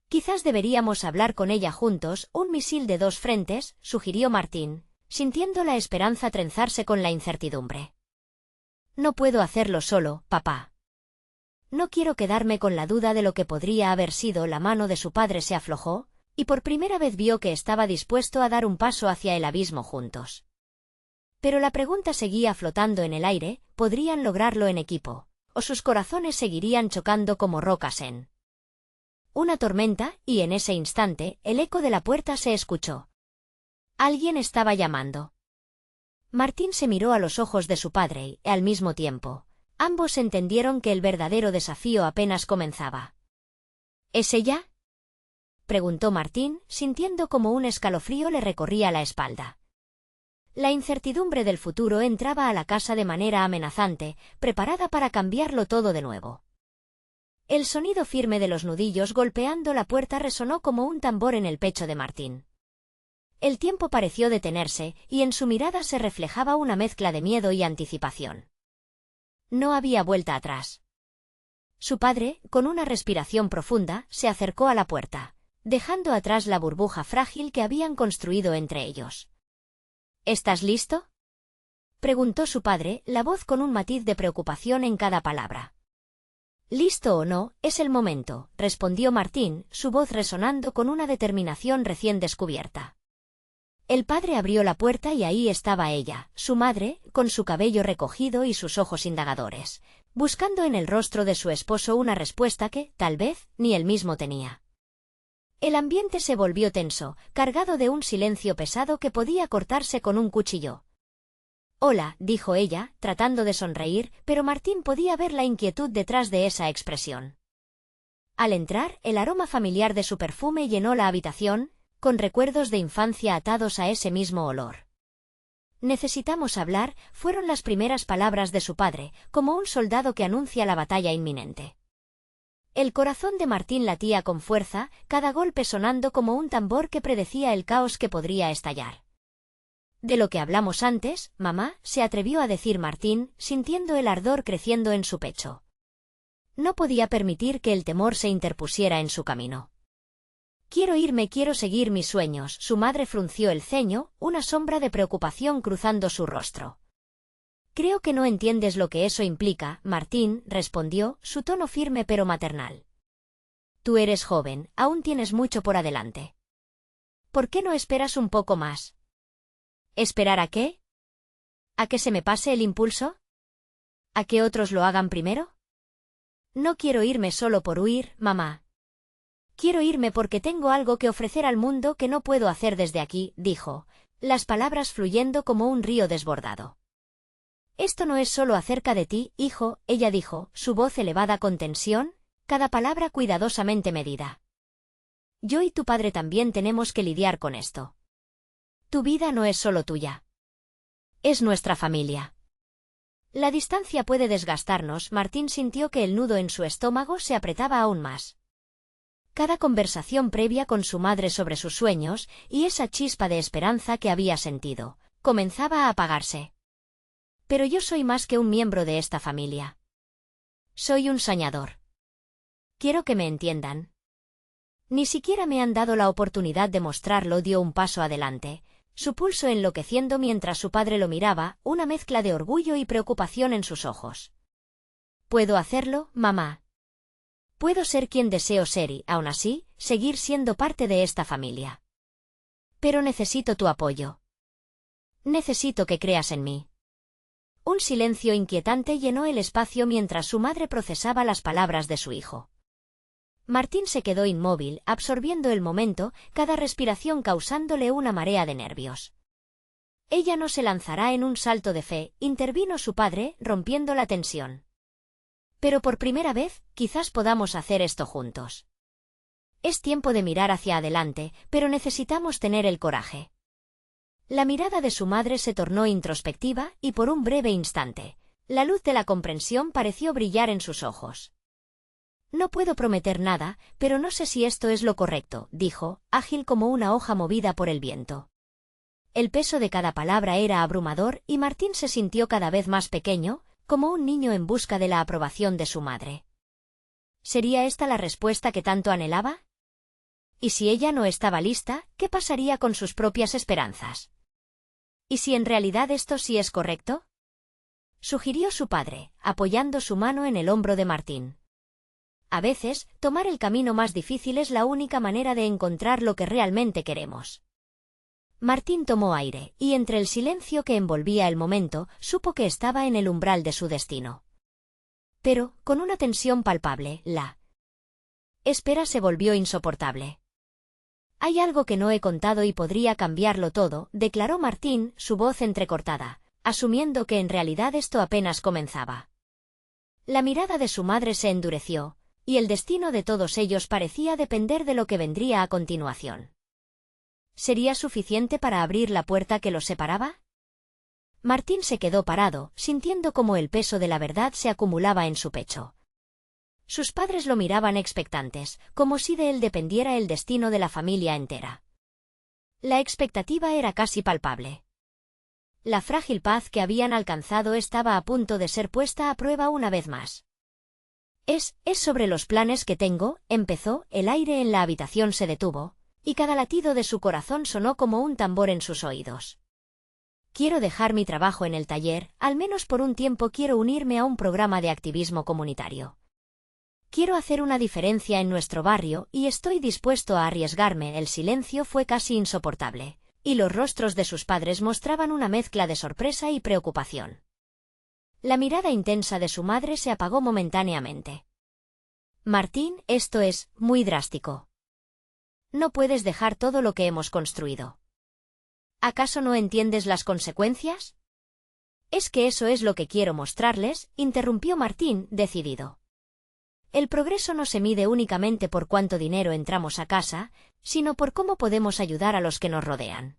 Quizás deberíamos hablar con ella juntos, un misil de dos frentes, sugirió Martín, sintiendo la esperanza trenzarse con la incertidumbre. No puedo hacerlo solo, papá. No quiero quedarme con la duda de lo que podría haber sido. La mano de su padre se aflojó, y por primera vez vio que estaba dispuesto a dar un paso hacia el abismo juntos. Pero la pregunta seguía flotando en el aire, ¿podrían lograrlo en equipo? ¿O sus corazones seguirían chocando como rocas en una tormenta? Y en ese instante, el eco de la puerta se escuchó. Alguien estaba llamando. Martín se miró a los ojos de su padre y, al mismo tiempo, ambos entendieron que el verdadero desafío apenas comenzaba. ¿Es ella?, preguntó Martín, sintiendo como un escalofrío le recorría la espalda. La incertidumbre del futuro entraba a la casa de manera amenazante, preparada para cambiarlo todo de nuevo. El sonido firme de los nudillos golpeando la puerta resonó como un tambor en el pecho de Martín. El tiempo pareció detenerse, y en su mirada se reflejaba una mezcla de miedo y anticipación. No había vuelta atrás. Su padre, con una respiración profunda, se acercó a la puerta, dejando atrás la burbuja frágil que habían construido entre ellos. ¿Estás listo?, preguntó su padre, la voz con un matiz de preocupación en cada palabra. «Listo o no, es el momento», respondió Martín, su voz resonando con una determinación recién descubierta. El padre abrió la puerta y ahí estaba ella, su madre, con su cabello recogido y sus ojos indagadores, buscando en el rostro de su esposo una respuesta que, tal vez, ni él mismo tenía. El ambiente se volvió tenso, cargado de un silencio pesado que podía cortarse con un cuchillo. «Hola», dijo ella, tratando de sonreír, pero Martín podía ver la inquietud detrás de esa expresión. Al entrar, el aroma familiar de su perfume llenó la habitación, con recuerdos de infancia atados a ese mismo olor. «Necesitamos hablar», fueron las primeras palabras de su padre, como un soldado que anuncia la batalla inminente. El corazón de Martín latía con fuerza, cada golpe sonando como un tambor que predecía el caos que podría estallar. «De lo que hablamos antes, mamá», se atrevió a decir Martín, sintiendo el ardor creciendo en su pecho. No podía permitir que el temor se interpusiera en su camino. «Quiero irme, quiero seguir mis sueños». Su madre frunció el ceño, una sombra de preocupación cruzando su rostro. «Creo que no entiendes lo que eso implica, Martín», respondió, su tono firme pero maternal. «Tú eres joven, aún tienes mucho por adelante. ¿Por qué no esperas un poco más?» ¿Esperar a qué? ¿A que se me pase el impulso? ¿A que otros lo hagan primero? No quiero irme solo por huir, mamá. Quiero irme porque tengo algo que ofrecer al mundo que no puedo hacer desde aquí», dijo, las palabras fluyendo como un río desbordado. «Esto no es solo acerca de ti, hijo», ella dijo, su voz elevada con tensión, cada palabra cuidadosamente medida. «Yo y tu padre también tenemos que lidiar con esto. Tu vida no es solo tuya. Es nuestra familia». La distancia puede desgastarnos. Martín sintió que el nudo en su estómago se apretaba aún más. Cada conversación previa con su madre sobre sus sueños, y esa chispa de esperanza que había sentido, comenzaba a apagarse. «Pero yo soy más que un miembro de esta familia. Soy un soñador. Quiero que me entiendan». Ni siquiera me han dado la oportunidad de mostrarlo. Dio un paso adelante, su pulso enloqueciendo mientras su padre lo miraba, una mezcla de orgullo y preocupación en sus ojos. «Puedo hacerlo, mamá. Puedo ser quien deseo ser y, aún así, seguir siendo parte de esta familia. Pero necesito tu apoyo. Necesito que creas en mí». Un silencio inquietante llenó el espacio mientras su madre procesaba las palabras de su hijo. Martín se quedó inmóvil, absorbiendo el momento, cada respiración causándole una marea de nervios. «Ella no se lanzará en un salto de fe», intervino su padre, rompiendo la tensión. «Pero por primera vez, quizás podamos hacer esto juntos. Es tiempo de mirar hacia adelante, pero necesitamos tener el coraje». La mirada de su madre se tornó introspectiva, y por un breve instante, la luz de la comprensión pareció brillar en sus ojos. «No puedo prometer nada, pero no sé si esto es lo correcto», dijo, ágil como una hoja movida por el viento. El peso de cada palabra era abrumador, y Martín se sintió cada vez más pequeño, como un niño en busca de la aprobación de su madre. ¿Sería esta la respuesta que tanto anhelaba? ¿Y si ella no estaba lista, qué pasaría con sus propias esperanzas? ¿Y si en realidad esto sí es correcto?, sugirió su padre, apoyando su mano en el hombro de Martín. A veces, tomar el camino más difícil es la única manera de encontrar lo que realmente queremos. Martín tomó aire, y entre el silencio que envolvía el momento, supo que estaba en el umbral de su destino. Pero, con una tensión palpable, la espera se volvió insoportable. «Hay algo que no he contado y podría cambiarlo todo», declaró Martín, su voz entrecortada, asumiendo que en realidad esto apenas comenzaba. La mirada de su madre se endureció, y el destino de todos ellos parecía depender de lo que vendría a continuación. ¿Sería suficiente para abrir la puerta que los separaba? Martín se quedó parado, sintiendo cómo el peso de la verdad se acumulaba en su pecho. Sus padres lo miraban expectantes, como si de él dependiera el destino de la familia entera. La expectativa era casi palpable. La frágil paz que habían alcanzado estaba a punto de ser puesta a prueba una vez más. Es sobre los planes que tengo», empezó. El aire en la habitación se detuvo, y cada latido de su corazón sonó como un tambor en sus oídos. «Quiero dejar mi trabajo en el taller, al menos por un tiempo quiero unirme a un programa de activismo comunitario. Quiero hacer una diferencia en nuestro barrio, y estoy dispuesto a arriesgarme». El silencio fue casi insoportable, y los rostros de sus padres mostraban una mezcla de sorpresa y preocupación. La mirada intensa de su madre se apagó momentáneamente. «Martín, esto es muy drástico. No puedes dejar todo lo que hemos construido. ¿Acaso no entiendes las consecuencias?». «Es que eso es lo que quiero mostrarles», interrumpió Martín, decidido. «El progreso no se mide únicamente por cuánto dinero entramos a casa, sino por cómo podemos ayudar a los que nos rodean.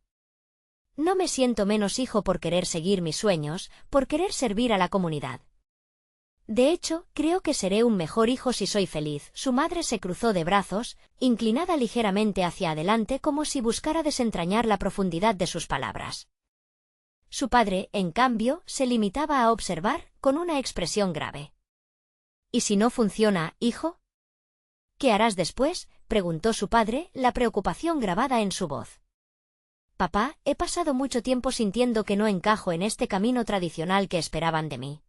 No me siento menos hijo por querer seguir mis sueños, por querer servir a la comunidad. De hecho, creo que seré un mejor hijo si soy feliz. Su madre se cruzó de brazos, inclinada ligeramente hacia adelante como si buscara desentrañar la profundidad de sus palabras. Su padre, en cambio, se limitaba a observar, con una expresión grave. ¿Y si no funciona, hijo? ¿Qué harás después?, preguntó su padre, la preocupación grabada en su voz. Papá, he pasado mucho tiempo sintiendo que no encajo en este camino tradicional que esperaban de mí.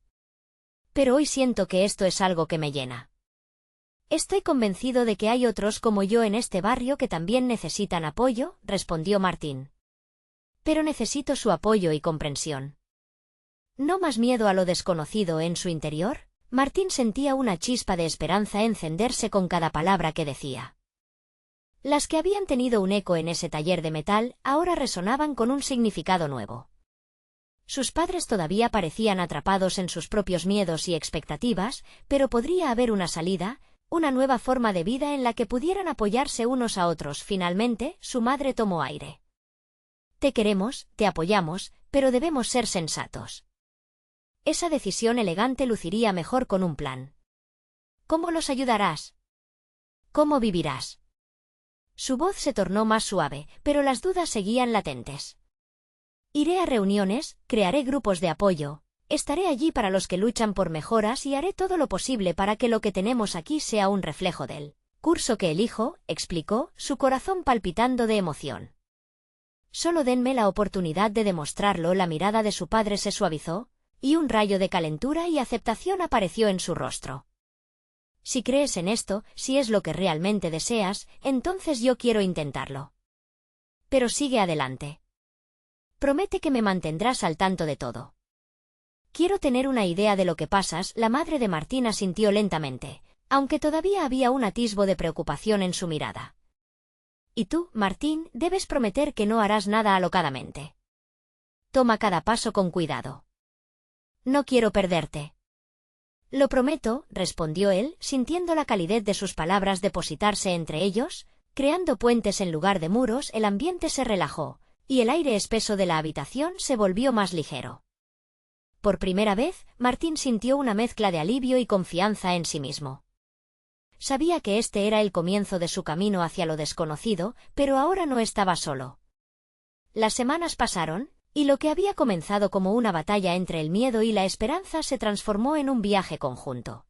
Pero hoy siento que esto es algo que me llena. Estoy convencido de que hay otros como yo en este barrio que también necesitan apoyo, respondió Martín. Pero necesito su apoyo y comprensión. ¿No más miedo a lo desconocido en su interior? Martín sentía una chispa de esperanza encenderse con cada palabra que decía. Las que habían tenido un eco en ese taller de metal, ahora resonaban con un significado nuevo. Sus padres todavía parecían atrapados en sus propios miedos y expectativas, pero podría haber una salida, una nueva forma de vida en la que pudieran apoyarse unos a otros. Finalmente, su madre tomó aire. Te queremos, te apoyamos, pero debemos ser sensatos. Esa decisión elegante luciría mejor con un plan. ¿Cómo los ayudarás? ¿Cómo vivirás? Su voz se tornó más suave, pero las dudas seguían latentes. Iré a reuniones, crearé grupos de apoyo, estaré allí para los que luchan por mejoras y haré todo lo posible para que lo que tenemos aquí sea un reflejo del curso que elijo, explicó, su corazón palpitando de emoción. Solo denme la oportunidad de demostrarlo. La mirada de su padre se suavizó, y un rayo de calentura y aceptación apareció en su rostro. Si crees en esto, si es lo que realmente deseas, entonces yo quiero intentarlo. Pero sigue adelante. Promete que me mantendrás al tanto de todo. Quiero tener una idea de lo que pasas. La madre de Martín asintió lentamente, aunque todavía había un atisbo de preocupación en su mirada. Y tú, Martín, debes prometer que no harás nada alocadamente. Toma cada paso con cuidado. No quiero perderte. Lo prometo, respondió él, sintiendo la calidez de sus palabras depositarse entre ellos, creando puentes en lugar de muros. El ambiente se relajó, y el aire espeso de la habitación se volvió más ligero. Por primera vez, Martín sintió una mezcla de alivio y confianza en sí mismo. Sabía que este era el comienzo de su camino hacia lo desconocido, pero ahora no estaba solo. Las semanas pasaron, y lo que había comenzado como una batalla entre el miedo y la esperanza se transformó en un viaje conjunto.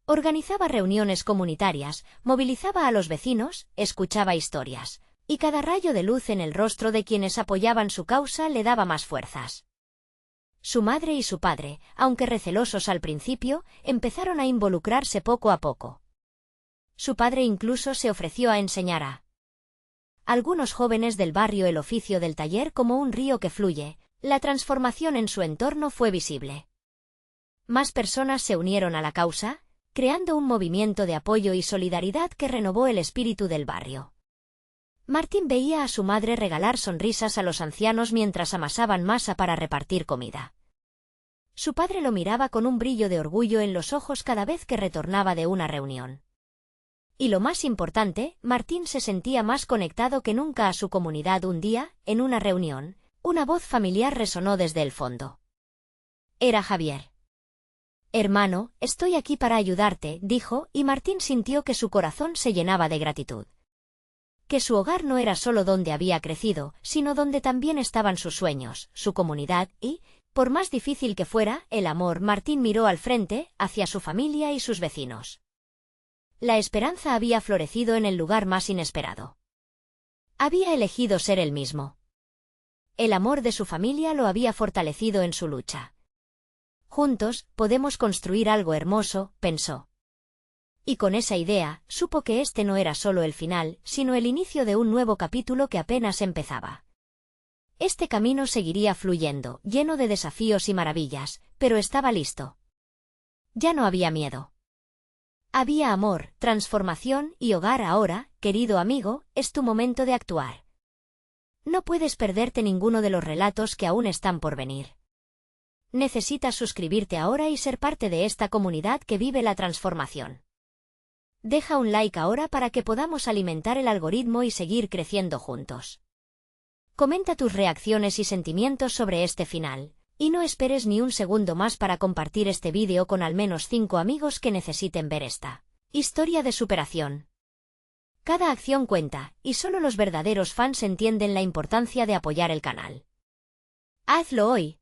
Organizaba reuniones comunitarias, movilizaba a los vecinos, escuchaba historias, y cada rayo de luz en el rostro de quienes apoyaban su causa le daba más fuerzas. Su madre y su padre, aunque recelosos al principio, empezaron a involucrarse poco a poco. Su padre incluso se ofreció a enseñar a algunos jóvenes del barrio el oficio del taller. Como un río que fluye, la transformación en su entorno fue visible. Más personas se unieron a la causa, creando un movimiento de apoyo y solidaridad que renovó el espíritu del barrio. Martín veía a su madre regalar sonrisas a los ancianos mientras amasaban masa para repartir comida. Su padre lo miraba con un brillo de orgullo en los ojos cada vez que retornaba de una reunión. Y lo más importante, Martín se sentía más conectado que nunca a su comunidad. Un día, en una reunión, una voz familiar resonó desde el fondo. Era Javier. Hermano, estoy aquí para ayudarte, dijo, y Martín sintió que su corazón se llenaba de gratitud. Que su hogar no era solo donde había crecido, sino donde también estaban sus sueños, su comunidad y, por más difícil que fuera, el amor. Martín miró al frente, hacia su familia y sus vecinos. La esperanza había florecido en el lugar más inesperado. Había elegido ser él mismo. El amor de su familia lo había fortalecido en su lucha. Juntos, podemos construir algo hermoso, pensó. Y con esa idea, supo que este no era solo el final, sino el inicio de un nuevo capítulo que apenas empezaba. Este camino seguiría fluyendo, lleno de desafíos y maravillas, pero estaba listo. Ya no había miedo. Había amor, transformación y hogar. Ahora, querido amigo, es tu momento de actuar. No puedes perderte ninguno de los relatos que aún están por venir. Necesitas suscribirte ahora y ser parte de esta comunidad que vive la transformación. Deja un like ahora para que podamos alimentar el algoritmo y seguir creciendo juntos. Comenta tus reacciones y sentimientos sobre este final. Y no esperes ni un segundo más para compartir este vídeo con al menos 5 amigos que necesiten ver esta historia de superación. Cada acción cuenta, y solo los verdaderos fans entienden la importancia de apoyar el canal. Hazlo hoy.